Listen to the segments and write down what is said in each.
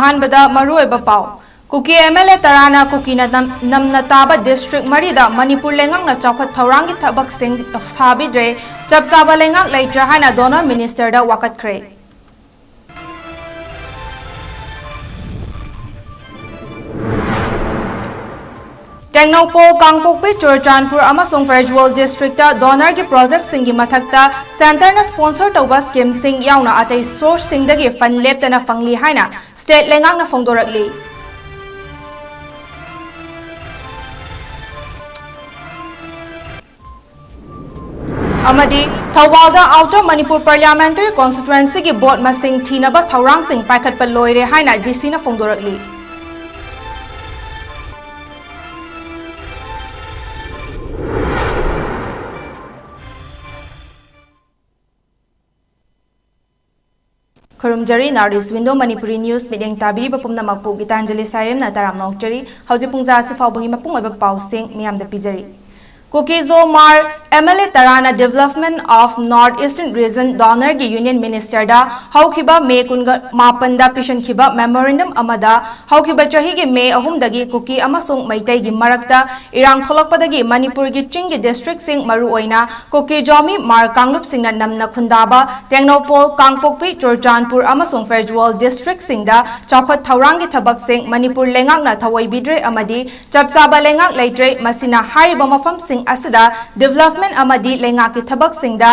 अहानबदा मरुओइबा पाउ कुकी एमएलए तराना कुकी नमना ताबा डिस्ट्रिक्ट मरीदा मणिपुर लेंगांगना चौखत थौरांगी थबकसिंग साबिद्रे चप चाबा लेंगांग लेट्रा हाना डोनर मिनिस्टर दा वाकतख्रे टेक्नोपोल कांगपोकपी ꯆꯨꯔꯆꯥꯟꯄꯨꯔ अमसुंग फेजुअल डिस्ट्रिक्ट डोनर की प्रोजेक्ट सिंगी मथक्ता सेंटर न स्पॉन्सर तौबा स्कीम सिंग यावना अतै सोर्स सिंगदगी फंड लेप्तना फंगली हाइना स्टेट लेंगांगना फोंदोरकली अमदी थौबालदा आउटर मणिपुर पार्लियामेंटरी कॉन्स्टिट्युएंसी की बोर्ड मसिंग थीनबा थौरांग सिंग पाइखटपा लोइरे हाइना डीसी न फोंदोरकली ꯈꯨꯔꯨꯝꯖꯔꯤ North East Window Manipuri news ꯃꯤꯠꯌꯦꯡ ꯇꯥꯕꯤꯔꯤꯕ ꯄꯨꯝꯅꯃꯛꯄꯨ ꯒꯤꯇꯥꯟꯖꯂꯤ ꯁꯥꯏꯔꯦꯝꯅ ꯇꯔꯥꯝ ꯅꯣꯛꯆꯔꯤ ꯍꯧꯖꯤꯛ ꯄꯨꯡꯖꯥ ꯑꯁꯤ ꯐꯥꯎꯕꯒꯤ ꯃꯄꯨꯡ ꯑꯣꯏꯕ ꯄꯥꯎꯁꯤꯡ ꯃꯤꯌꯥꯝꯗ ꯄꯤꯖꯔꯤ ꯀꯨꯀꯤ-ꯖꯣ-ꯃꯥꯔ एमएलए तराना development of North Eastern Region DoNER की यूनियन मिनिस्टर दा हौखिबा मे 19 पिशनखिबा मेमोरेंडम अमदा हौखिबा चही के मे 3 दगी कुकी अमसुंग मैतै की मरक्ता इरांग थोलकपदगी मणिपुर की चिंग डिस्ट्रिक्ट सिंग मरु ओइना कुकी जोमी मार कांगलुप सिंगना नमना खुंदाबा टेक्नोपोल कांगपोकपी चुरचानपुर अमसुंग फेजुअल डिस्ट्रिक्ट सिंगदा चौखत थौरांग की थबक सिंग मणिपुर लेंगांगना थवैबिद्रे अमदी चपचाबा लेंगांग लेट्रे मसिना हारिबा मफम सिंग असदा डेवलपमेंट अमदी लेंगा की थबक सिंगदा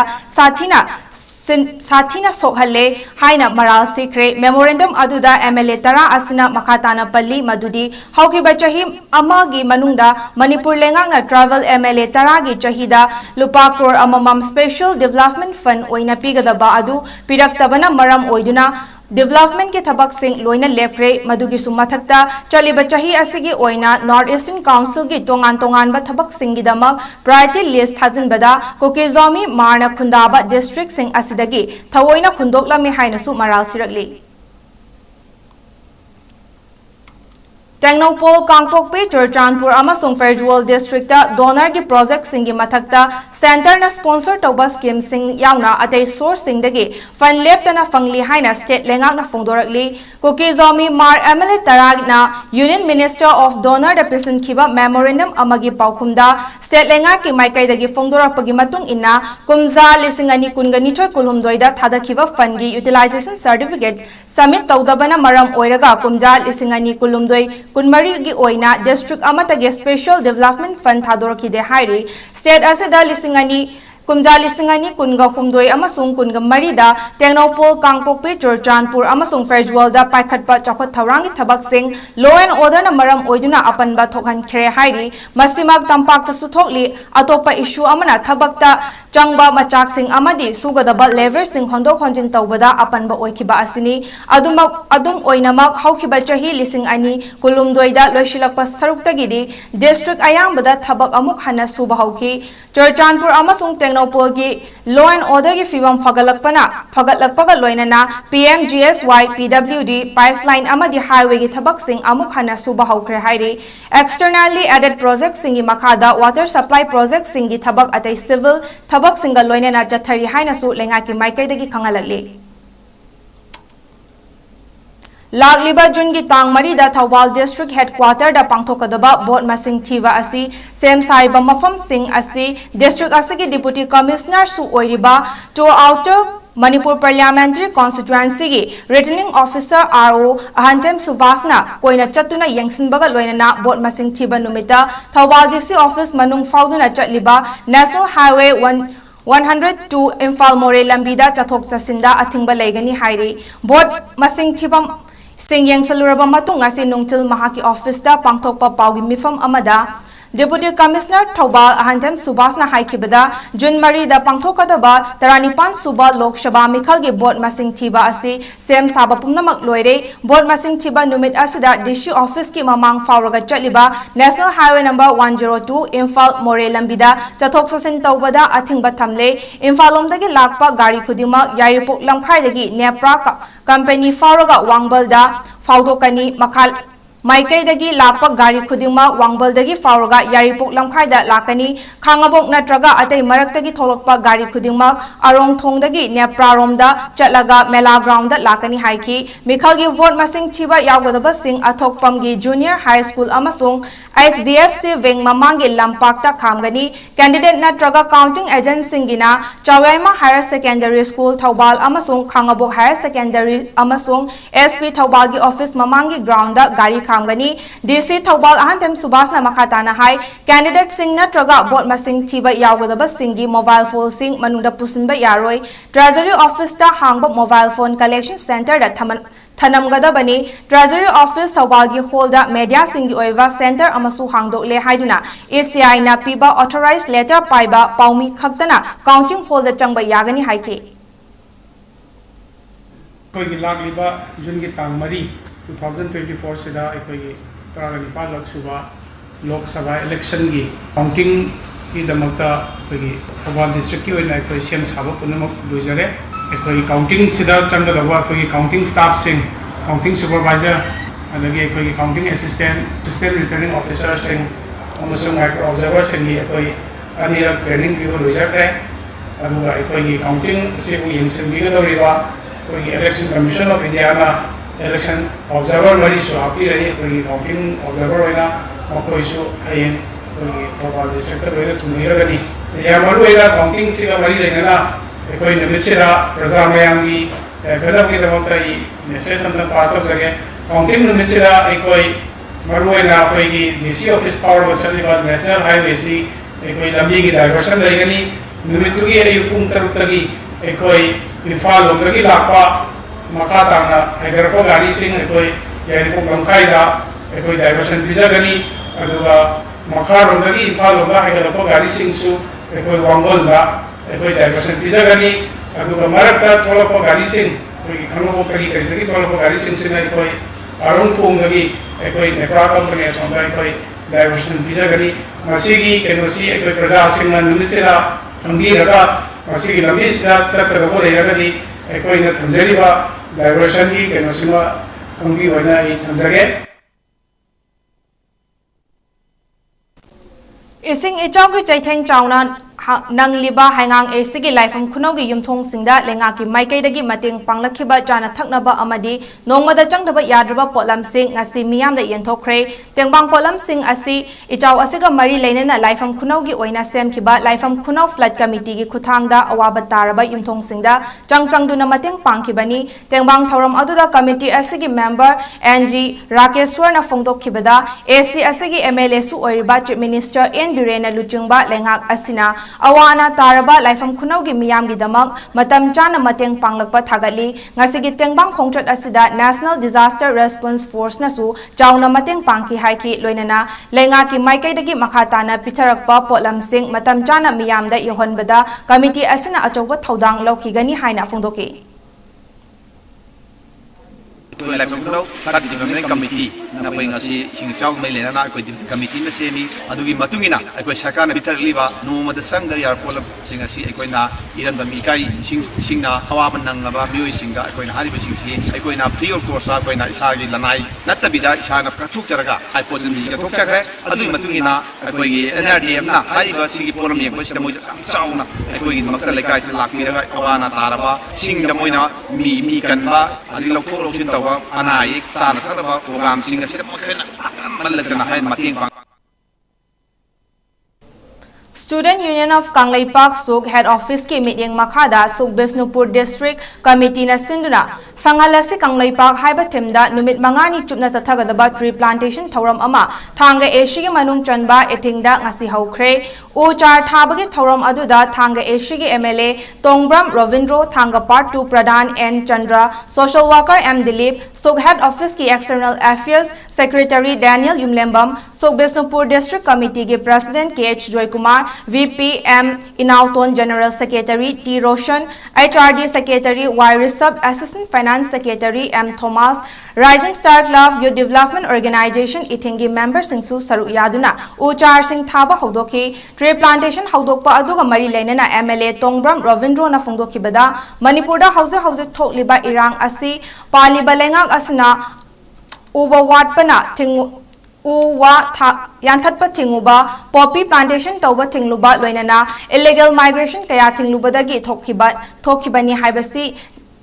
साथीना सोहले हाइना मराल सिखरे मेमोरेंडम अदुदा एमएलए तरा असना मखाताना पल्ली मदुदी हौखिबा चही अमागी मनुंगदा मणिपुर लेंगांगना ट्रैवल एमएलए तरा की चहीदा लुपा करोड़ अममम स्पेशल डेवलपमेंट फंड ओइना पिगदबा अदु पिरक्तबना मरम ओइदुना डेवलपमेंट के थबक सिंग लोइना लेफ्रे मधुगी सुमथक्ता चलिबा चही असिगी ओइना नॉर्थ ईस्टर्न काउंसिल की तोंगान तोंगान बा थबक सिंगी दमक प्रायोरिटी लिस्ट थाजिनबदा कुकी-जोमी मारना खुंदाबा डिस्ट्रिक्ट सिंग असिदगी थवोइना खुंदोकलमे हाइनसु मराल सिरकली टेक्नोपोल कांगपोकपी चुरचानपुर अमसुंग फेजुअल डिस्ट्रिक्ट डोनर की प्रोजेक्ट सिंगी मथक्ता सेंटर न स्पॉन्सर तौबा स्कीम सिंग यावना अतै सोर्स सिंगदगी फंड लेप्तना फंगली हाइना स्टेट लेंगांगना फोंदोरकली कुकी-जोमी मार एमएलए तरागना यूनियन मिनिस्टर ऑफ डोनर द पिसनखिबा मेमोरेंडम अमगी पाउखुमदा स्टेट लेंगा की माइकैदगी फोंदोरकपगी मतुंग इन्ना कुमजा 2022 कुलहुमदोइदा थादखिबा फंड की यूटिलाइजेशन सर्टिफिकेट सबमिट तौदबना मरम ओइरगा कुमजा 2022 कुनमरी की ओइना डिस्ट्रिक्ट अमतगे स्पेशल डेवलपमेंट फंड थादोरखिदे हाइरी स्टेट असेदा 2022 कुनगा हुमदोय अमसुंग कुनगा मरीदा टेक्नोपोल कांगपोकपी चुरचानपुर अमसुंग फेजुअलदा पाइखटपा चौखत थौरांगी थबक सिंग लॉ एंड ऑर्डर न मरम ओइदुना अपनबा थोकहनख्रे हाइरी मसिमाक तंपाकता सुथोकली अतोपा इशू अमना थबकता चंगबा मचाक सिंग अमदी सुगदबा लेवर सिंग होंदोक होंजिन तौबदा अपनबा ओइखिबा असिनी अदुम ओइनमक हौखिबा चही 2022 लोइशिलकपा सरुक्तगिदी डिस्ट्रिक्ट अयांबदा थबक अमुक हना सुबा हौखि चुरचानपुर अमसुंग टेक्नोपोल की लॉ एंड ऑर्डर की फिवम फगलकपगा लोइनना PMGSY PWD पाइपलाइन अमदी हाईवे की थबक सिंग अमुक हना सुबा हौख्रे हाइरी एक्सटर्नली एडेड प्रोजेक्ट सिंगी मखादा वाटर सप्लाई प्रोजेक्ट सिंगी थबक अतै सिविल थबक सिंगा लोइनना चथरी हाइनसु लेंगा की माइकैदगी खंगलकली लाग्लिबा जून की तांग मरीदा थौबाल डिस्ट्रिक्ट हेडक्वार्टर दा पांथोकदबा बोर्ड मसिंग थीवा असि सेम सारिबा मफम सिंग असि डिस्ट्रिक्ट असि डिप्यूटी कमिश्नर सु ओइरिबा टू आउटर मणिपुर पार्लियामेंटरी कॉन्स्टिट्युएंसी की रिटर्निंग ऑफिसर RO अहंतेम सुभाषना कोइना चतुना यंगसिनबगा लोइनना बोर्ड मसिंग थीबा नुमिता थौबाल DC ऑफिस मनुंग फाउदुना चटलिबा नेशनल हाईवे 102 इम्फाल मोरे लंबीदा चथोक चसिंदा अथिंगबा लेगनी हाइरी बोर्ड मसिंग थीबम सिंग यंगसलुरबा मतुंग असी नुंगथिल महाकी ऑफिस दा पांथोकपा पाउगी मिफम अमदा डेप्यूटी कमिश्नर थौबाल अहंथम सुभाषना हाइखिबदा जून मरीदा पांथोकदबा 35 सुबा लोकसभा मिखल की बोर्ड मसिंग थीबा असी सेम साबा पुमनमक लोइरे बोर्ड मसिंग थीबा नुमित असिदा DC ऑफिस की ममांग फावरगा चलिबा national highway number 102 Imphal Moreh लंबीदा चथोक चसिन तौबदा अथिंगबा थमले इम्फाल लोमदगी लाकपा गाड़ी खुदिमक यारिपोक लमखाइदगी नेप्रा कंपनी फावरगा वांगबलदा फाउदोकनी Maikaidagi lakpa gari khudingma wangbaldagi fauraga yaripok lamkhaida lakani khangabok natraga atei maraktagi tholokpa gari khudingma arongthongdagi nepraromda chatlaga mela ground da lakani haiki mikhalgi vote masing thiba yawgadaba sing athokpamgi junior high school amasung 𝐻𝐷𝐹𝐶 wing mamangi lampakta khamgani candidate natraga counting agent singina 𝗄𝗏𝐻𝐼𝐸 higher secondary school thawbal amasung khangabok higher secondary amasung SP thawbalgi office mamangi ground da gari khamgani DC thawbal ahantem subasna makhatana hai candidate sing natraga vote masing thiba yawgadaba singi mobile phone sing manungda pusinba yaroi treasury office ta hangba mobile phone collection center da thanamgadabani treasury office thawbalgi hall da media singi oiva center amasu hangdokle haiduna ACI na piba authorized letter paiba paumi khaktana counting hall da changba yagani haike कोई लागिबा जुनगी तांग मरी 2024 सिदा एकोई तरागनिपा Lok Sabha Lok Sabha election की counting की दमकता कोई Thoubal district की ओइना कोई same साबो पुनमक लुजरे एकोई counting सिदा चंगदबा कोई काउंटिंग स्टाफ सिंग काउंटिंग सुपरवाइजर अदगी कोई काउंटिंग असिस्टेंट रिटर्निंग ऑफिसर सिंग अमसुंग माइक्रो ऑब्जर्वर सिंग कोई अनिरक ट्रेनिंग भी लुजरे अदुगा कोई काउंटिंग से यंगसिंबिगदरिबा कोई इलेक्शन कमीशन ऑफ इंडिया ना इलेक्शन ऑब्जर्वर मरी सो आपी रही कोई काउंटिंग ऑब्जर्वर होना कोई सो है कोई थौबाल डिस्ट्रिक्ट होना तुमनिरगनी या मरु एला काउंटिंग से मरी रहना कोई निमिषरा प्रजा मयांगी गदम की दमकता ई मैसेज अंदर पास हो सके काउंटिंग निमिषरा कोई मरु एला कोई डीसी ऑफिस पावर बचली बाद नेशनल हाईवे सी कोई लंबी की डाइवर्शन रहेगी निमित्तुगी युकुम तरुतगी कोई इम्फाल लोगों लापा मखा तांगा हैदराबाद गाड़ी सिंह कोई यारिफोक लमखाइदा कोई डाइवर्शन पिजागनी अदुगा मखा रोंदगी इम्फाल लोगों हैदराबाद गाड़ी सिंह सु कोई वांगोलदा कोई डाइवर्शन पिजागनी अदुगा मरकता थोलपा गाड़ी सिंह कोई खंगबो करी करी थोलपा गाड़ी सिंह सिना कोई अरुण थोंगगी कोई नेप्रा कंपनी सोंदा कोई डाइवर्शन पिजागनी मसीगी केनोसी कोई प्रजा सिंह निमिसेरा अंगी रगा मसीगी लंबी सिदा चत्रगबो लेगदी कोई थमजरीबा डाइवर्शन की केनोसिमा कंगी होना ई थमजगे इसिंग इचाउगी चैथेंग चाउना नंगलिबा हांगांग एसिगी लाइफम खुनौगी युमथोंग सिंगदा लेंगाकी माइकैदगी मतेंग पांगलखिबा जाना थकनबा अमदी नोंगमदा चंगदबा याद्रबा pollen Singh ngasi miyamda yenthokre tengbang polam sing asi ichaw asiga mari leinena laifam khunaugi oina semkhiba laifam khunau flood committee gi khuthangda awaba taraba yumthong singda changchangduna mateng pangkhibani tengbang thoram aduda committee asigi member NG Rakeshwar na phongdokkhibada AC asigi MLA su oiriba chief minister N Birena Luchungba lengak asina awana taraba laifam khunaugi miyamgi damak matam chana mateng panglakpa thagali ngasigi tengbang khongchat asida National Disaster Response Force nasu chauna mateng pangki haiki loinana lenga ki maikaidagi makhatana pitharakpa potlam sing matam chana miyamda yohonbada committee asina achoba thodang lokhigani haina phongdoki committee na pai ngasi chingchau mai le na ko committee na semi adugi matungina ko sarkar na bitar liba no mad sang dar yar polam singasi ko na iran bam ikai singna hawa manang ba bioi singa ko na hari singsi ko na free of course ko na isa gi lanai natabida isa na kathuk charaga ai posin ji kathuk chakre adugi matungina ko gi NRDM na hari ba sigi polam yeng ko mo sauna ko gi makta lekai se lakmi ra awana taraba singda moina mi kan ba ari lokthok loksin tawa anai sana taraba program sing Student Union of 𝗂𝐺 Suk Head Office ki meeting makhada Suk Bisnupur District Committee na sinduna sangalasi 𝗂𝐺 haiba themda numit mangani chupna sathagadaba tree plantation thoram ama thanga Asia manung chanba etingda ngasi haukhre uchar thabagi thoram aduda thanga Asia MLA Tongbram Ravindro thanga part 2 Pradhan N Chandra social worker M Dilip Suk Head Office ki External Affairs Secretary Daniel Yumlembam Suk Bisnupur District Committee ki President KH Joykumar VP M Inauton General Secretary T Roshan HRD Secretary Y Risab Assistant Finance Secretary M Thomas Rising Star Club Youth Development Organization itingi member singsu saru yaduna uchar sing thaba haudoki tree plantation haudokpa aduga mari leinena MLA Tongbram Ravindro na phongdokhibada Manipur da hauze thokliba irang asi paliba lengak asna uba watpana tingu uwa yantatpa tinguba poppy plantation tauba tingluba loinana illegal migration kaya tinglubadagi thokibani haibasi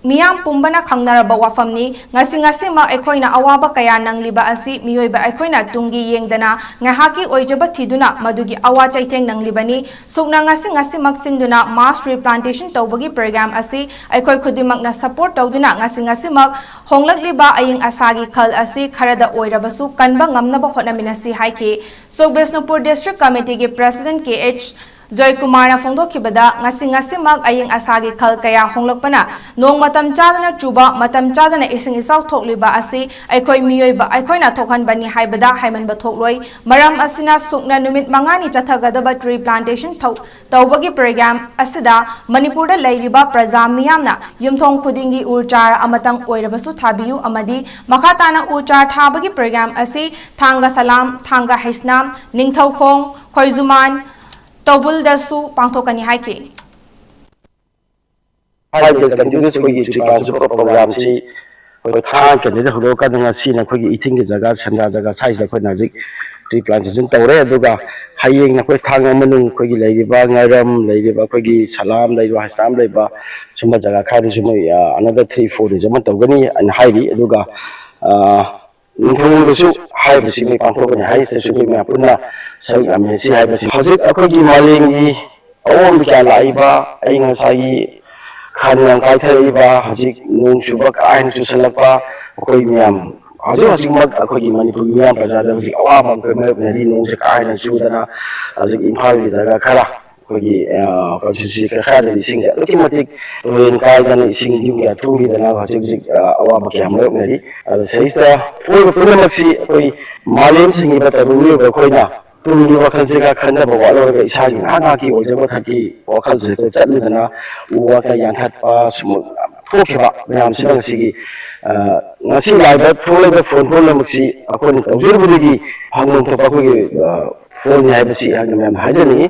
miyam pumbana khangnaraba wafamni ngasi ma ekhoina awaba kaya nangliba asi miyoiba ekhoina tungi yengdana ngahaki oijaba thiduna madugi awa chaitheng nanglibani sukna ngasi maksinduna mass replantation tawbagi program asi ekhoi khudimakna support tawduna ngasi mak honglakliba aying asagi khal asi kharada oirabasu kanba ngamnaba honaminasi haiki so Bishnupur district committee gi president 𝗍𝐞𝐰𝐬 ꯐꯣꯡꯗꯣꯛꯈꯤꯕꯗ ꯉꯁꯤ ꯃꯛ ꯑꯏꯪ ꯑꯁꯥꯒꯤ ꯈꯜ ꯀꯌꯥ ꯍꯣꯡꯂꯛꯄꯅ ꯅꯣꯡ ꯃꯇꯝ ꯆꯥꯗꯅ ꯆꯨꯕ ꯃꯇꯝ ꯆꯥꯗꯅ ꯏꯁꯤꯡ ꯏꯆꯥꯎ ꯊꯣꯛꯂꯤꯕ ꯑꯁꯤ ꯑꯩꯈꯣꯏ ꯃꯤꯑꯣꯏꯕ ꯑꯩꯈꯣꯏꯅ ꯊꯣꯛꯍꯟꯕꯅꯤ ꯍꯥꯏꯕꯗ ꯍꯥꯏꯃꯟꯕ ꯊꯣꯛꯂꯣꯏ ꯃꯔꯝ ꯑꯁꯤꯅ ꯁꯨꯛꯅ ꯅꯨꯃꯤꯠ 5ꯅꯤ ꯆꯠꯊꯒꯗꯕ ꯇ꯭ꯔꯤ ꯄ꯭ꯂꯥꯟꯇꯦꯁꯟ ꯇꯧꯕꯒꯤ ꯄ꯭ꯔꯣꯒ꯭ꯔꯥꯝ ꯑꯁꯤꯗ ꯃꯅꯤꯄꯨꯔꯗ ꯂꯩꯔꯤꯕ ꯄ꯭ꯔꯖꯥ ꯃꯤꯌꯥꯝꯅ ꯌꯨꯝꯊꯣꯡ ꯈꯨꯗꯤꯡꯒꯤ ꯎ ꯆꯥꯔ ꯑꯃꯇꯪ ꯑꯣꯏꯔꯕꯁꯨ ꯊꯥꯕꯤꯌꯨ ꯑꯃꯗꯤ ꯃꯈꯥ ꯇꯥꯅ ꯎ ꯆꯥꯔ ꯊꯥꯕꯒꯤ ꯄ꯭ꯔꯣꯒ꯭ꯔꯥꯝ ꯑꯁꯤ ꯊꯥꯡꯒ ꯁꯂꯥꯝ ꯊꯥꯡꯒ ꯍꯩꯁꯅꯥꯝ ꯅꯤꯡꯊꯧꯈꯣꯡ ꯈꯣꯏꯖꯨꯃꯥꯟ ꯇꯧꯕꯨꯜꯗꯁꯨ ꯄꯥꯡꯊꯣꯛꯀꯅꯤ ꯍꯥꯏꯈꯤ continuous program si thang ke de hodo ka nga si na khoi eating ge jaga sanda jaga size da khoi na jik tree plantation tawre aduga hayeng na khoi thang amanung khoi gi lei ba ngairam lei ba khoi gi salam lei ba hastam lei ba sumba jaga khari sum another 3-4 days man tawgani an hairi aduga ningthong hai bisi me pangthokani hai se su me apuna sai amesi hai bisi hojik akhoi gi maleng gi awon kya lai ba ai nga sai khanang kai thai ba hojik nong suba kain su salakpa akhoi miam hojik mak akhoi gi manipur miam praja da hojik awa bang ko me nari nong se kain su dana hojik imphal gi jaga khara akhoi gi constituency ka khara di sing leki matik wen kai dan sing ju ya tu gi dana hojik awa ba kyam me nari saista poi pura maksi akhoi malem singi ba taru ba khoi na ꯇꯨꯡꯒꯤ ꯋꯥꯈꯜꯁꯤꯒ ꯈꯟꯅꯕ ꯋꯥꯠꯂꯔꯒ ꯏꯁꯥꯒꯤ ꯉꯥꯏꯍꯥꯛꯀꯤ ꯑꯣꯏꯖꯕ ꯊꯛꯀꯤ ꯋꯥꯈꯜꯁꯤꯗ ꯆꯠꯂꯨꯗꯅ ꯎ ꯋꯥ ꯈꯔ ꯌꯥꯟꯊꯠꯄ ꯁꯨꯝ ꯊꯣꯛꯈꯤꯕ ꯃꯌꯥꯝꯁꯤꯅ ꯉꯁꯤ ꯂꯥꯛꯏꯕ ꯊꯣꯛꯂꯤꯕ ꯐꯣꯟ ꯄꯨꯝꯅꯃꯛꯁꯤ ꯑꯩꯈꯣꯏꯅ ꯇꯧꯖꯔꯨꯕꯗꯒꯤ ꯐꯪꯐꯝ ꯊꯣꯛꯄ ꯑꯩꯈꯣꯏꯒꯤ ꯐꯣꯟꯅꯤ ꯍꯥꯏꯕꯁꯤ ꯑꯩꯍꯥꯛꯅ ꯃꯌꯥꯝ ꯍꯥꯏꯖꯅꯤꯡꯉꯤ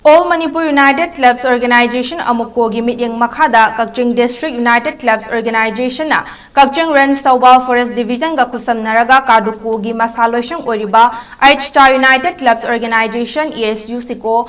All Manipur United Clubs Organization Amukogi Mityeng Makhada 𝗓ꯛꯆꯤꯡ District United Clubs Organization na 𝗓ꯛꯆꯤꯡ Range Tawbal Forest Division ga Kusamnaraga Kadukogi Masaloishang Oriba 𝐻 United Clubs Organization ESU Siko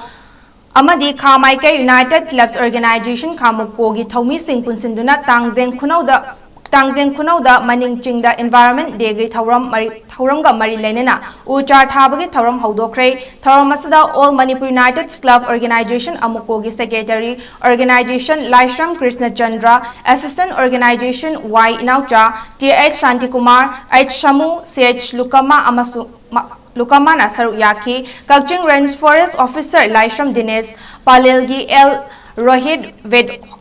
amadi 𝗵𝐼 United Clubs Organization 𝗵𝐼 Thaumi Sing Punsinduna Tangjeng Khunauda Maning Chingda Environment Day gi Thauramga Mari Lenena Uchar Thabagi Thauram Haudokre Thauram Asada All Manipur United Club Organization Amukogi Secretary Organization Laishram Krishna Chandra Assistant Organization Y Naucha 𝗍 Shantikumar 𝐻 Shamu 𝐶H Lukamana Saruk Yaki 𝗓ꯛꯆꯤꯡ Range Forest Officer Laishram Dinesh Palelgi L Rohit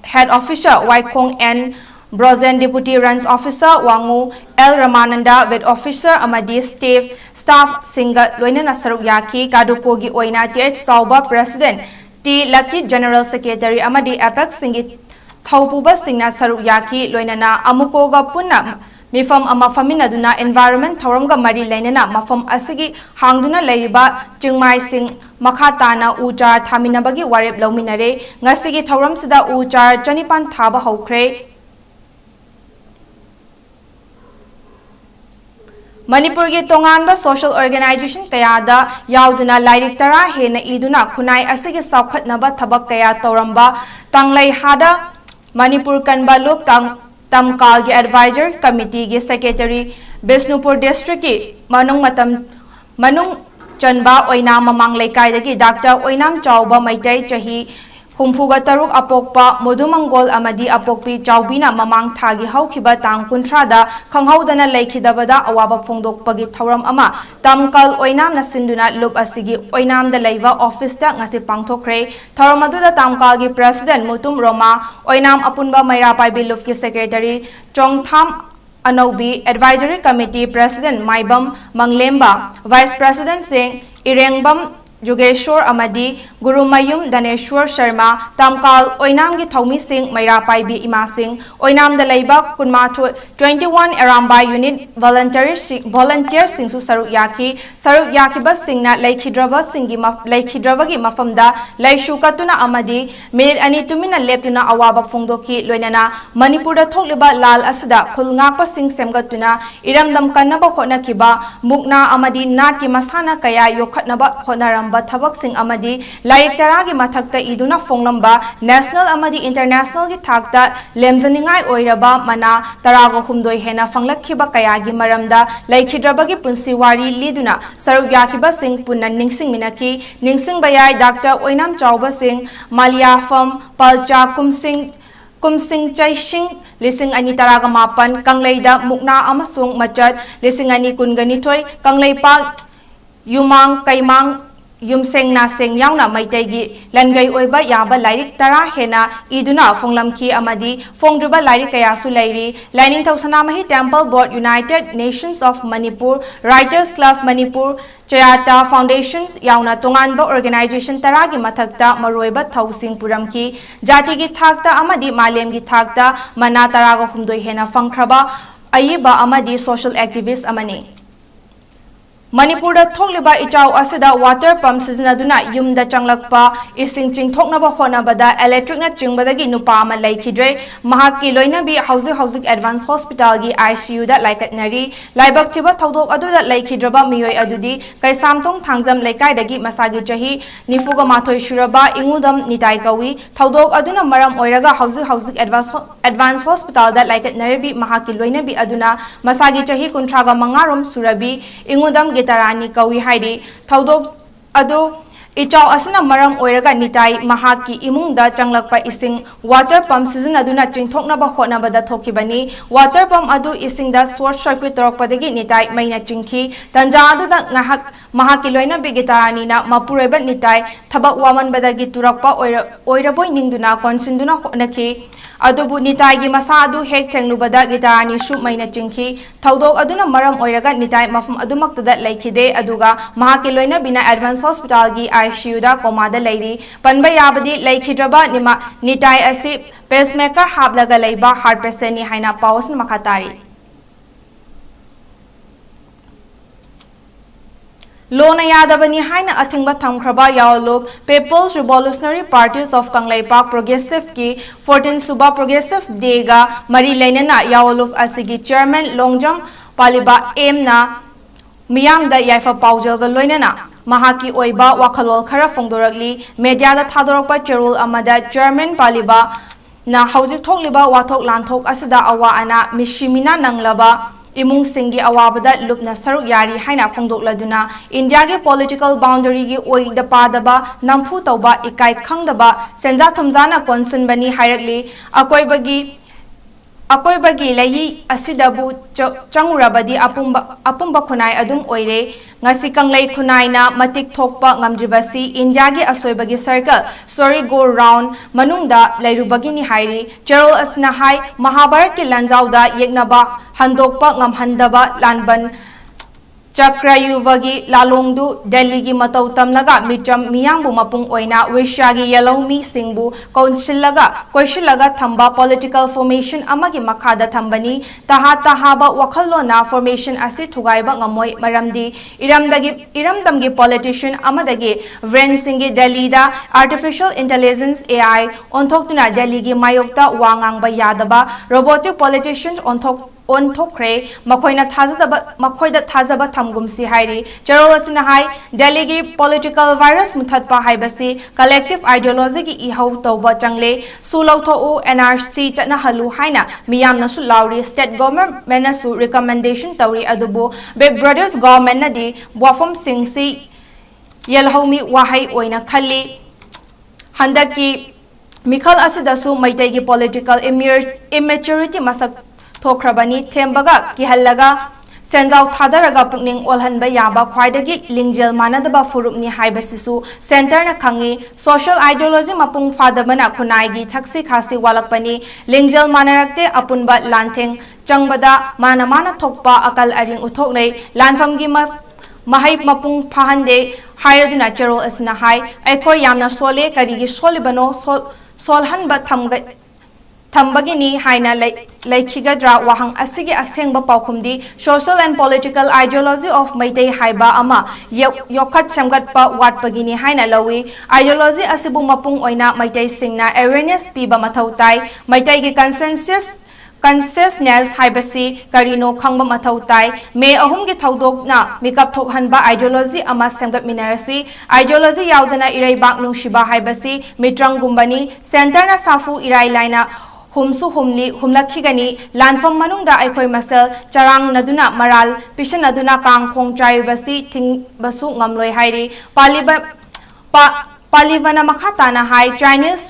Head Officer Y Khong N Brozen Deputy Range Officer Wangu L Ramananda Ved Officer Amadi Staff Singa Loinana Saruk Yaki Kadukogi Oina 𝗍 Sauba President T Lucky General Secretary Amadi Apex Singi Thaupuba Singna Saruk Yaki Loinana Amukoga Punna Mifam ama faminaduna environment Thauramga Mari Lenana Mafam Asigi Hangduna Leiriba 𝗓𝐻𝐰 Makhatana Uchar Thaminabagi Warep Lauminare Ngasigi Thauram Sida Uchar Chanipan Thaba Hokre Manipur gi tonganba social organization kayada yauduna lairik tara hena iduna khunai asigi saukhatnaba thabak kaya tauramba tanglai hada Manipur kanba lok tamkal gi advisor committee gi secretary Bishnupur district ki manung chanba oinam mamang laikai dagi Dr. Oinam Chauba Maitai chahi Humfuga Taruk Apokpa Modumangol Amadi Apokpi Chaubina Mamang Thagi Haukiba Tang Kuntrada Khanghaudana Laikidabada Awaba Phongdokpagi Thauram Ama Tamkal Oinam Nasinduna Lup Asigi Oinam the Laiva Office ta ngasi pangthokre Thauram aduda Tamkal gi President Mutum Roma Oinam Apunba Maira Paibi Lufki Secretary Chongtham Anobi Advisory Committee President Maibam Manglemba Vice President Singh Irengbam Jugeshwar अमदी Gurumayum Dnyaneshwar Sharma तमकाल ओइनाम की थौमी सिंह मैरापाइबी इमा सिंह ओइनाम द लैबा कुनमाथो 21 Arambai unit volunteer सिंह सरुक याखिबा सिंहना लैखिद्रबगी मफमदा लैशुकतुना अमदी मिनिट अनि तुमिना लेप्तुना अवाबा फोंदोकी लोइनना मणिपुरदा थोकलिबा लाल असदा खुलंगापा सिंह सेमगतुना इरमदम कन्नबा होनाखिबा मुकना अमदी नाट की मसाना कया योखतनबा होनारम थबक सिंह अमदी लाइक तरागी मथक्ता इदुना फोंगलंबा नेशनल अमदी इंटरनेशनल की थाकता लेमजनिंगाई ओइरबा मना तरागो हुमदोय हेना फंगलखिबा कयागी मरमदा लैखिद्रबगी पुंसी वारी लीदुना सरुक याखिबा सिंह पुन्ना निंगसिंगमिनकी निंगसिंगबयाय डॉक्टर ओइनाम चौबा सिंह मालियाफम पलचा कुमसिंग चैसिंग लिसिंग अनि तरागा मापन कंगलेदा मुकना अमसुंग मचत लिसिंग अनि कुनगनिथोय कंगलेपा युमांग कैमांग युमसेंग नासेंग यावना मैतैगी लनगै ओइबा याबा लाइरिक तरा हेना इदुना फोंगलमखी अमदी फोंद्रुबा लाइरिक कयासु लैरी लाइनिंग थौसनामही temple board United Nations of Manipur writers club Manipur चयाता फाउंडेशंस यावना तोंगानबा ऑर्गेनाइजेशन तरागी मथक्ता मरोइबा थौसिंग पुरमखी जातिगी थाकता अमदी मालेमगी थाकता मना तरागा हुमदोय हेना फंगख्रबा अयिबा अमदी सोशल एक्टिविस्ट अमनी मणिपुर थोकलिबा इचाउ असिदा वाटर पंप सिजनदुना युमदा चंगलकपा इसिंग चिंगथोकनबा होनबदा इलेक्ट्रिकना चिंगबदगी नुपा अमा लैखिद्रे महाकी लोइनबी हौजिक एडवांस हॉस्पिटल की ICU दा लाइकटनरी लाइबक्थिबा थौदोक अदुदा लैखिद्रबा मियोय अदुदी कैसामतोंग थांगजम लेकाइदगी मसागी चही निफुगा माथोय शुरबा इंगुदम निताई कवी थौदोक अदुना मरम ओइरगा हौजिक एडवांस हॉस्पिटल दा लाइकटनरी महाकी लोइनबी अदुना मसागी चही कुंथ्रागा मंगारोम सुरबी इंगुदम गितारानी कवी हाइदी थौदोक अदु इचाउ असना मरम ओइरगा निताई महाकी इमुंगदा चंगलकपा इसिंग वाटर पंप सीजन अदुना चिंगथोकनबा होनबदा थोकिबनी वाटर पंप अदु इसिंगदा शॉर्ट सर्किट तोरकपदगी निताई मैना चिंखी तंजा अदुदा ngahak महाकी लोइना बिगितारानीना मपुरेबा निताई थबक वामनबदगी तुरकपा ओइरबोय निंगदुना कोनसिंदुना होनखी अदुबु निताईगी मसा अदु हेक थेंगलुबदा गितारानी सु मैना चिंखी थौदोक अदुना मरम ओइरगा निताई मफम अदुमक्तदा लैखिदे अदुगा महाकी लोइना बिना एडवांस हॉस्पिटल की ICU दा कोमादा लैरी पनबा याबदी लैखिद्रबा निताई असि पेसमेकर हाबलगा लैबा हार्ट पेशेंट नि हाइना पावसन मखातारी लोना यादवनी हाइना अथिंगबा थमख्रबा यावलोब People's Revolutionary Parties of Kangleipak progressive की 14 सुबा प्रोग्रेसिव देगा मरी लेनना यावलोब असिगी चेयरमैन लोंगजम पालिबा एमना मियामदा याइफा पाउजलगा लोइनना महाकी ओइबा वाखलोल खरा फोंदोरकली मीडियादा थादोरकपा चेरुल अमदा चेयरमैन पालिबा ना हौजिक थोकलिबा वाथोक लानथोक असिदा अवा अना मिशिमिना नंगलबा इमुंग सिंगी अवाबदा लुपना सरुक यारी हाइना फोंदोकलदुना इंडिया के पॉलिटिकल बाउंड्री की ओइदा पादबा नंफु तौबा इकाई खंगदबा सेंजा थुमजाना कोनसनबनी हाइरकली अकोइबगी लई असिदबु चंगुरबदी अपुंबा खुनाई अदुम ओइरे ngasi kanglei khunaina matik thokpa ngamdribasi India gi asoibagi circle story go round manungda lairubagi ni hairi Cheryl asna hai Mahabharat ki lanjauda yeknaba handokpa ngamhandaba lanban ꯆꯀ꯭ꯔꯌꯨꯚꯒꯤ ꯂꯥꯂꯣꯡꯗꯨ ꯗꯦꯜꯂꯤꯒꯤ ꯃꯇꯧ ꯇꯝꯂꯒ ꯃꯤꯆꯝ ꯃꯤꯌꯥꯝꯕꯨ ꯃꯄꯨꯡ ꯑꯣꯏꯅ ꯋꯦꯁ꯭ꯌꯥꯒꯤ ꯌꯦꯜꯍꯧꯃꯤꯁꯤꯡꯕꯨ ꯀꯧꯟꯁꯤꯜꯂꯒ ꯊꯝꯕ ꯄꯣꯂꯤꯇꯤꯀꯦꯜ ꯐꯣꯔꯃꯦꯁꯟ ꯑꯃꯒꯤ ꯃꯈꯥꯗ ꯊꯝꯕꯅꯤ ꯇꯍꯥ-ꯇꯍꯥꯕ ꯋꯥꯈꯜꯂꯣꯟꯅ ꯐꯣꯔꯃꯦꯁꯟ ꯑꯁꯤ ꯊꯨꯒꯥꯏꯕ ꯉꯝꯃꯣꯏ ꯃꯔꯝꯗꯤ ꯏꯔꯝꯗꯝꯒꯤ ꯄꯣꯂꯤꯇꯤꯁꯤꯌꯟ ꯑꯃꯗꯒꯤ ꯕ꯭ꯔꯦꯟꯁꯤꯡꯒꯤ ꯗꯦꯜꯂꯤꯗ ꯑꯥꯔꯇꯤꯐꯤꯁꯤꯌꯦꯜ ꯏꯟꯇꯦꯂꯤꯖꯦꯟꯁ AI ꯑꯣꯟꯊꯣꯛꯇꯨꯅ ꯗꯦꯜꯂꯤꯒꯤ ꯃꯥꯌꯣꯛꯇ ꯋꯥ ꯉꯥꯡꯕ ꯌꯥꯗꯕ ꯔꯣꯕꯣꯇꯤꯛ ꯄꯣꯂꯤꯇꯤꯁꯤꯌꯟ ओंथोखरे मखोइदा थाजबा थमगुमसी हाइरी चेरोल असिना हाई दिल्ली की पॉलिटिकल वायरस मुथतपा हाइबसी कलेक्टिव आइडियोलॉजी की इहौ तौबा चंगले सुलौथोउ NRC चटनाहलु हाइना मियामनसु लाउरी स्टेट गवर्नमेंटनसु रिकमेंडेशन तौरी अदुबु बिग ब्रदर्स गवर्नमेंट नदी वाफम सिंगसी येलहौमी वाहै ओइना खल्ली हंदकी मिखल असिदसु मैतै की पॉलिटिकल इमेच्योरिटी मसक थोख्रबनी थेंबगा किहल्लगा सेंजाव थादरगा पुकनिंग ओलहनबा याबा ख्वाइदगी लिंगजेल मानदबा फुरुपनी हाइबसिसु सेंटरना खंगी सोशल आइडियोलॉजी मपुंग फादबना खुनाइगी थक्सी खासी वालकपनी लिंगजेल मानरक्ते अपुनबा लांथेंग चंगबदा माना थोकपा अकल अरिंग उथोकनै लानफमगी mahai mapung phahande hairaduna cherol asna hai aikoi yamna sole karigi solibano solhanba thambagini haina laikhigadra wahang asigi asengba paukumdi social and political ideology of Maitai haiba ama yokhat samgatpa watpagini haina lawi ideology asibu mapung oina Maitai singna awareness piba mathau tai Maitai gi consciousness haibasi karino khangba mathau tai me ahum gi thaudok na mikap thokhanba ideology ama semgat minarasi ideology yaudana irai bak nungshiba haibasi mitrang gumbani center na safu irai laina humsu humli humlakhigani lanfam manungda aikoi masal charang naduna maral pishan naduna kang khong chaibasi thingbasu ngamloi hairi palivana makhatana hai Chinese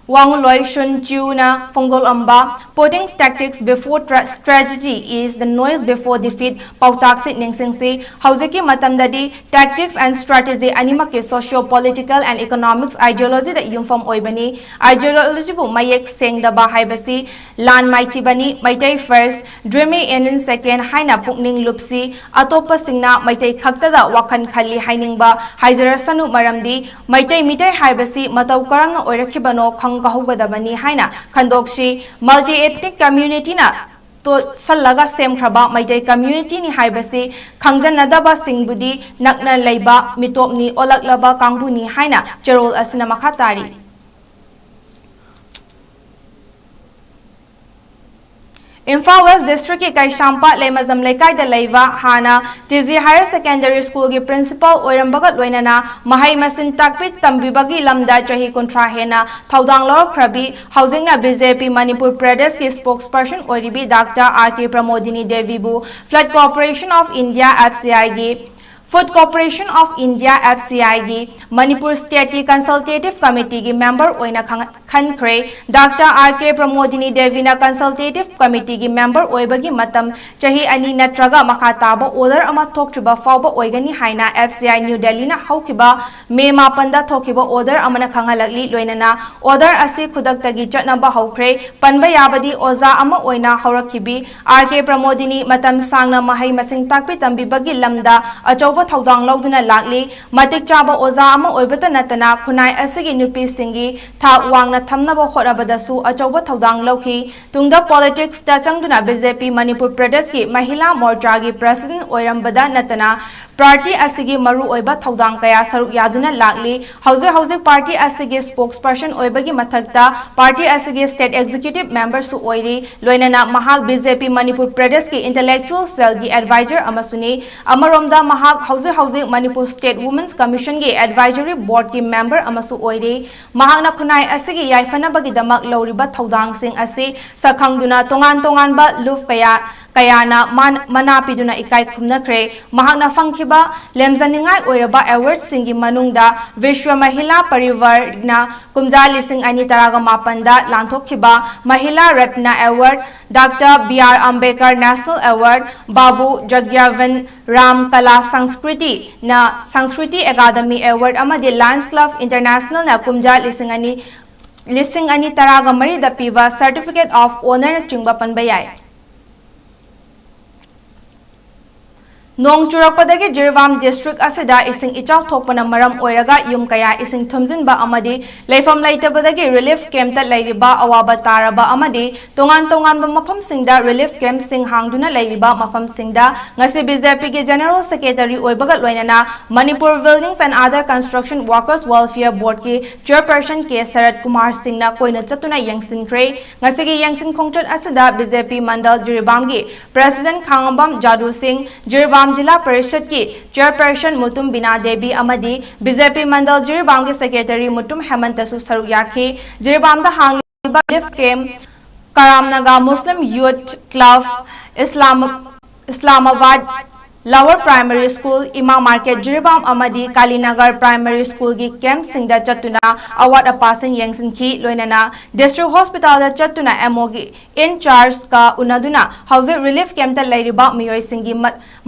Wanguloi Shunchu na Fonggol Amba putting tactics before strategy is the noise before defeat Pautaksi Ningsingsi Hauziki Matamdadi tactics and strategy animake socio-political and economics ideology that yumfam oibani ideology bu mayek seng da bahaibasi lan maiti bani maitai first dreamy in second haina pukning lupsi atopa singna maitai khakta da wakan khali hainingba haizarasanu maramdi maitai mitai haibasi matau karang oirakhibano Gahugadabani haina khandokshi multi-ethnic community na to salaga sem khraba maitai community ni haibasi khangjanadaba singbudi nakna leiba mitopni olaklaba kangbuni haina cherol asina makhatari Imphal West District ki Kaishampa Lemazam Lekai da Leiva Hana TZ Higher Secondary School ki principal Oirambagat Loinana Mahai Masin Takpit Tambibagi Lamda Chahi Kontra Hena Thaudang Lor Krabi Housing na BJP Manipur Pradesh ki spokesperson Oiribi Dr. 𝗍𝗴𝗲𝗏 bu Flood Corporation of India FCI Food Corporation of India FCI Manipur State Consultative Committee member oina khankre Dr. 𝗍𝗴𝗏𝗏 na Consultative Committee member oibagi matam chahi ani natraga makataba order ama thoktriba fawba oigani haina FCI New Delhi na haukiba May 8 da thokiba order amana khangalakli loinana order asi khudaktagi chatnaba haukre panba yabadi oza ama oina haurakhibi 𝗍𝗴𝗏𝗏 matam sangna mahai masing takpi tambibagi lamda achauba thaudang lauduna lakli matik chaba oza ama oibata natana khunai asigi nupi singi tha wangna thamnaba horabadasu achauba thaudang lauki tungda politics ta changduna BJP Manipur Pradesh ki Mahila Morcha gi president oirambada natana Party asigi maru oiba thaudang kaya saruk yaduna lakli hauze party asigi spokesperson oibagi mathakta party asigi state executive member su oiri loinana mahak BJP Manipur Pradesh ki intellectual cell gi advisor amasuni amaromda mahak hauze Manipur State Women's Commission gi advisory board ki member amasu oiri mahakna khunai asigi yaifana bagi damak loriba thaudang sing asi sakhangduna tongan ba luf kayana manapiduna ikai khumnakre mahakna fangkhiba lemzaningai oiraba award singi manungda Vishwa Mahila Parivar na 𝗂𝗯𝗡 2018 da lanthokhiba Mahila Ratna Award Dr. B.R. Ambedkar National Award Babu Jagyavan Ram Kala Sanskriti na Sanskriti Academy Award amadi Lions Club International na 𝗂𝗯𝗡 2018 da piba Certificate of Honor chingba panbayai Nong Churakpadagi 𝗍𝗏𝗏 district asida ising ichaw thokpana maram oiraga yum kaya ising thumjinba amadi leifam leitabadagi relief camp ta leiriba awaba taraba amadi tongan ba mafam singda relief camp sing hangduna leiriba mafam singda ngasi BJP ki general secretary oibaga loinana Manipur Buildings and Other Construction Workers Welfare Board ki chairperson 𝗍𝗴𝗏𝗏 singna koina chatuna yangsinkhre ngasi gi yangsin khongchat asida BJP mandal 𝗍𝗏𝗏 gi president Khangambam Jadu Singh 𝗍𝗏𝗏 Jila Parishad ki chairperson Mutum Bina Devi amadi BJP mandal 𝗍𝗏𝗏 ki secretary Mutum Hemantasu saruk yakhi 𝗍𝗏𝗏 hangliba relief camp Karamnaga Muslim Youth Club Islamabad Lower Primary School Ima Market 𝗍𝗏𝗏 amadi Kalinagar Primary School gi camp singda chatuna award apasing yangsinki loinana district hospital da chatuna MO gi in charge ka unaduna housing relief camp ta leiriba miyoi singi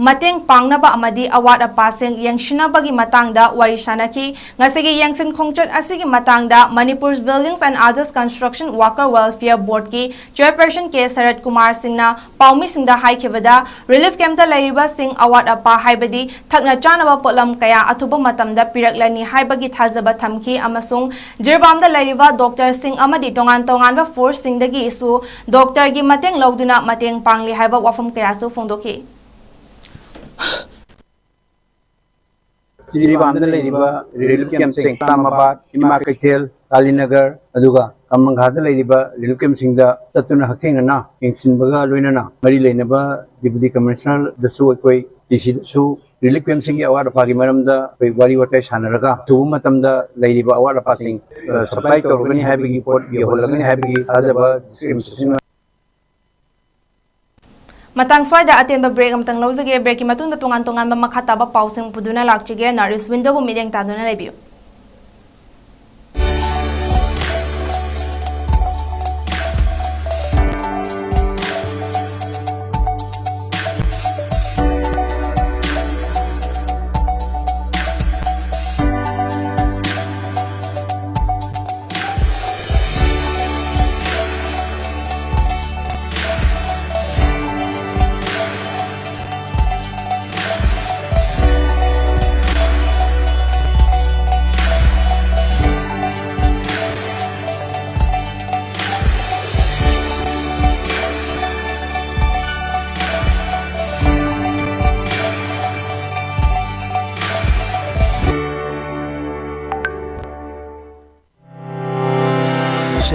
mateng pangnaba amadi award apasing yangshinabagi matangda wari sanaki ngasigi yangsin khongchat asigi matangda Manipur's Buildings and Others Construction Worker Welfare Board ki chairperson 𝗍𝗏𝗏𝗏 Singh na paumi singda haikhibada relief camp ta leiriba sing awat apa haibadi thakna chanaba polam kaya athuba matamda piraklani haibagi thajaba thamki amasung jirbamda lairiba doctor sing amadi tongan tongan ba force sing dagi isu doctor gi mateng lawduna mateng pangli haiba wafam kaya su phongdoki जिरीबामदा लेरिबा relief camp सिंग तामाबाद इमा कैथेल Kalinagar अदुगा कमंगादा लेरिबा relief camp सिंगदा ततुना हथेंगना इंसिनबगा लोइनना मरी लेनबा deputy commissioner दसु कोई DC दसु रिलीफ कैंप सिंग अवार्ड पागी मरमदा कोई वारी वटे सानरगा तुबु मतमदा लेरिबा award passing supply तौरगनी हाबिगी pot gay होलगनी हाबिगी आजबा SIM Matang swada atenba break amtang lawjage break ki matunda tongan tongan ba makhata ba pausing puduna lakchige naris window bu mideng taduna lebiu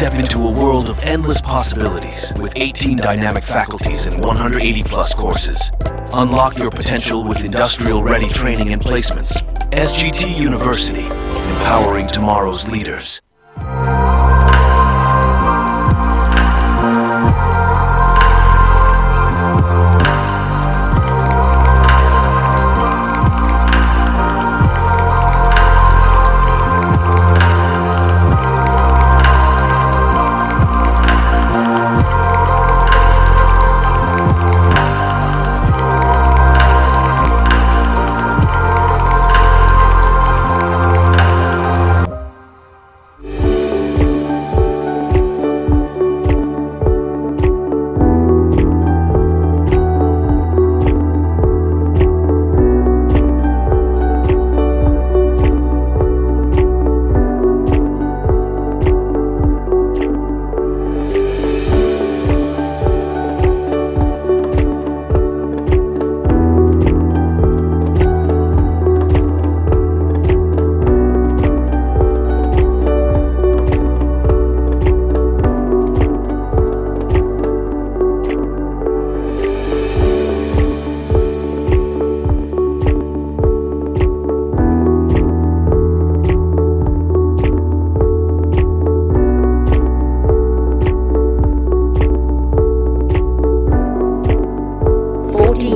Step into a world of endless possibilities with 18 dynamic faculties and 180 plus courses. Unlock your potential with industrial-ready training and placements. SGT University, empowering tomorrow's leaders.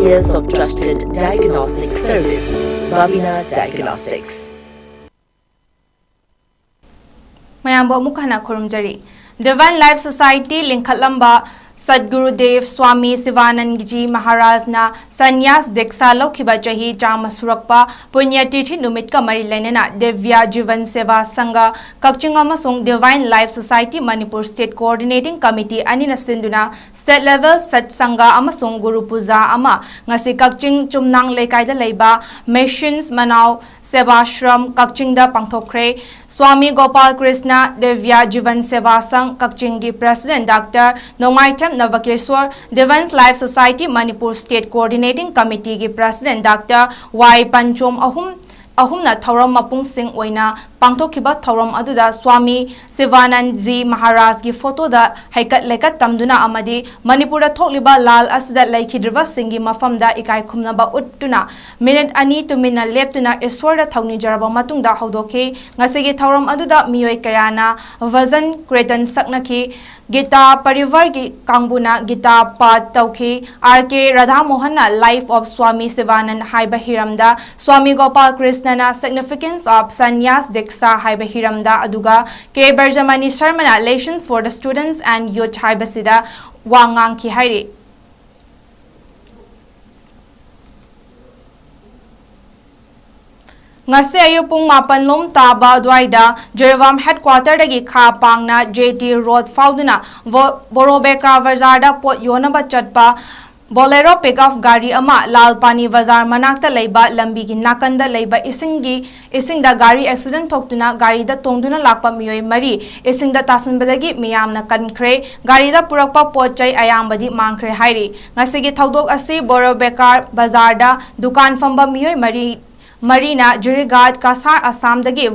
Years of trusted diagnostic service, Babina Diagnostics. Mayambo Mukhana Kurumjari. Divine Life Society Linkhalamba Sadgurudev Swami Sivanandji Maharaj na Sanyas Diksa Lokhiba Chahi Chama Surakpa Punyatithi Numit ka mari lainana 𝗵𝗵𝗀𝗃 Sangha Kakching amasung Divine Life Society Manipur State Coordinating Committee anina sinduna state level satsanga amasung Guru Puja ama ngasi Kakching Chumnang Lekaida leiba Missions Manau Sevashram Kakchingda pangthokre Swami Gopal Krishna 𝗵𝗵𝗀𝗃 Sang Kakchinggi President Dr. Nongmaitam Navakeswar Divine Life Society Manipur State Coordinating Committee ki President Dr. 𝗵𝗵𝗀𝗃𝗃 ahumna thauram mapung sing oina pangthokhiba thauram aduda Swami Sivanandji Maharaj gi photo da haikat lekat tamduna amadi Manipura thokliba lal asida laikhidriba singi mafamda ikai khumnaba uttuna minute ani tumina leptuna iswarda thauni jaraba matungda haudoke ngasigi thauram aduda miyoi kayana vajan kretan saknaki Gita Parivar ki Kangbuna Gita Pad Tauki R.K. Radha Mohanna Life of Swami Sivanand Haiba Hiramda Swami Gopal Krishna na Significance of Sanyas Diksa Haiba Hiramda Aduga K. Berjamani Sharmana Lessons for the Students and Youth Haiba Sida Wangang Ki Hairi Ngasi ayupung mapanlom taba dwaida Jervam headquarter dagi kha pangna JT Road fauduna 𝗵𝗶𝗃𝗃 Bazarda pot yonaba chatpa Bolero pickup gari ama Lalpani Bazar manakta leiba lambi gi nakanda leiba isingda gari accident thoktuna gari da tongduna lakpa miyoi mari isingda tasanbadagi miyamna kankhre gari da purakpa potchai ayambadi mangkhre hairi ngasigi thodok asi Borobekar Bazar da dukan famba miyoi marina Jurigat Kasar Assam dagi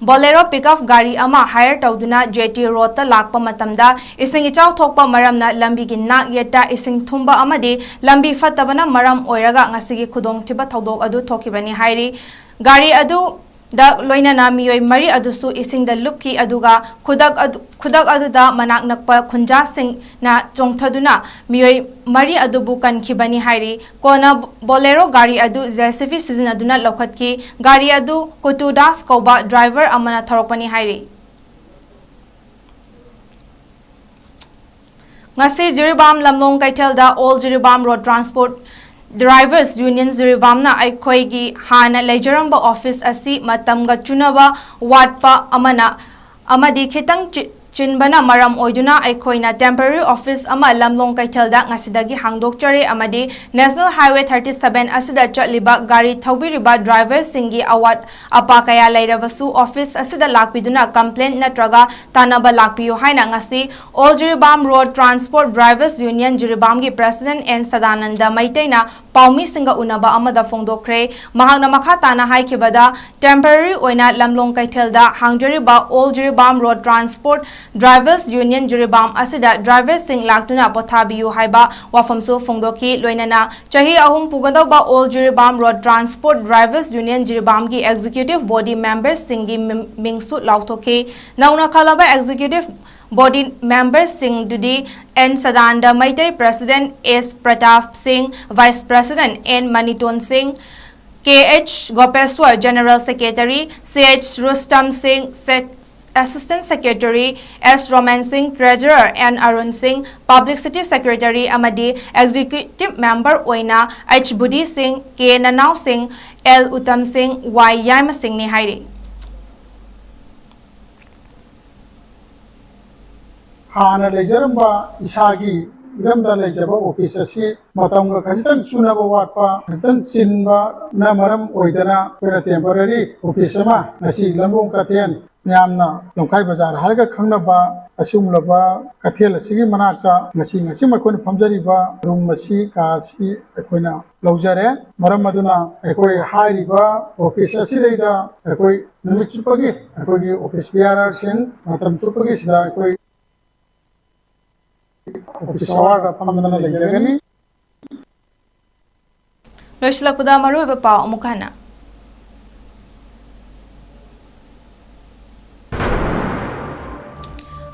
Bolero pickup gari ama hire tauduna JT Road ta lakpa matamda ising ichaw thokpa maramna lambi gi nak yeta ising thumba amadi lambi fatabana maram oiraga ngasigi khudong thiba thodok adu thokibani hairi gari adu da loina na miyoi mari adusu ising da lupki aduga khudak adu da manak nakpa khunja sing na chongthaduna miyoi mari adubu kankhibani hairi kona Bolero gari adu 𝗍𝗱𝗏 sizinaduna lokhatki gari adu 𝗍𝗶𝗱𝗏𝗏 driver amana tharokpani hairi ngasi Jiribam Lamlong Kaithelda all Jiribam road transport Drivers Union Jiribamna 𝗍𝗏𝗄ꯒꯤ ꯍꯥꯟꯅ ꯂꯩꯖꯔꯝꯕ office asi matamga chunaba watpa amadi khitang chinbana maram oiduna 𝗍𝗏ꯅ temporary office ama Lamlong Kaithelda ngasidagi hangdokchare amadi National Highway 37 asida chatliba gari thaubiriba drivers singi awat apa kaya leirabasu office asida lakpiduna complaint natraga tanaba lakpiyo haina ngasi all Jiribam road transport drivers union Jiribam gi president N Sadananda Maitaina paumi singa unaba amada fongdokre mahangna makha tana haikibada temporary oina Lamlong Kaithelda hangjariba all Jiribam road transport Drivers Union Jiribam asida drivers sing laktuna pothabiyu haiba wafamsu fongdoki loinana chahi ahum pugadaba all Jiribam road transport Drivers Union Jiribam gi executive body members singi mingsu lauthoki nauna khalaba executive body members sing dudi N Sadanda Maitai president S Pratap Singh vice president N Maniton Singh 𝗍𝗶𝗏𝗏 General Secretary, CH Rustam Singh Assistant Secretary, S Roman Singh Treasurer, N Arun Singh Publicity Secretary amadi Executive Member oina H Budi Singh, K Nanau Singh, L Uttam Singh, Y Yaima Singh ni hairi. Hana lejaramba isagi Iramda lejaba office asi matamga khajitang chunaba watpa khajitang sinba na maram oidana pena temporary office ma ngasi Lamlong Kathel myamna Longkai Bazar harga khangnaba asumlaba kathel asigi manakta ngasi makon phamjariba room masi ka si akoina laujare maram aduna akoi hairiba office asidaida akoi numit chupagi akoi office BRR sing matam chupagi sida akoi Loislakpuda maruiba pau amukana.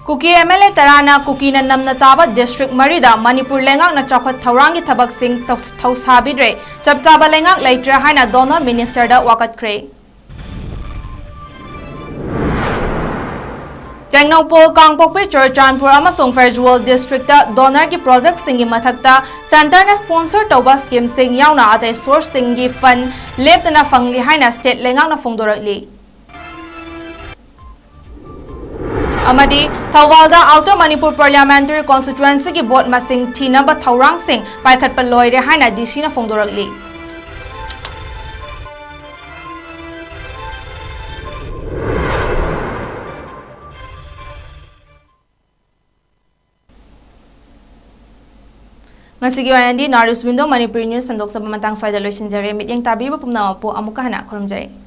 Kuki MLA Tarana Kuki na namna taba district marida Manipur lengak na chakot thaurangi thabak sing thausabidre chapsaba lengak laitra haina donor minister da wakat kre. Tengnopol Kangpokpi Cherchanpur amasung Fairjual District ta donor ki project singi mathakta center na sponsor tauba scheme sing yauna ate source singi fund left na fangli haina state lengak na fongdorakli amadi Thawalda Outer Manipur Parliamentary Constituency ki vote masing thina ba thaurang sing paikhat paloi re haina DC na fongdorakli Ngasigi wayandi Naris Window Manipuri News sandok sa pamatang sway da loisinjare mityang tabi ba pumna po amuka hana khurumjare.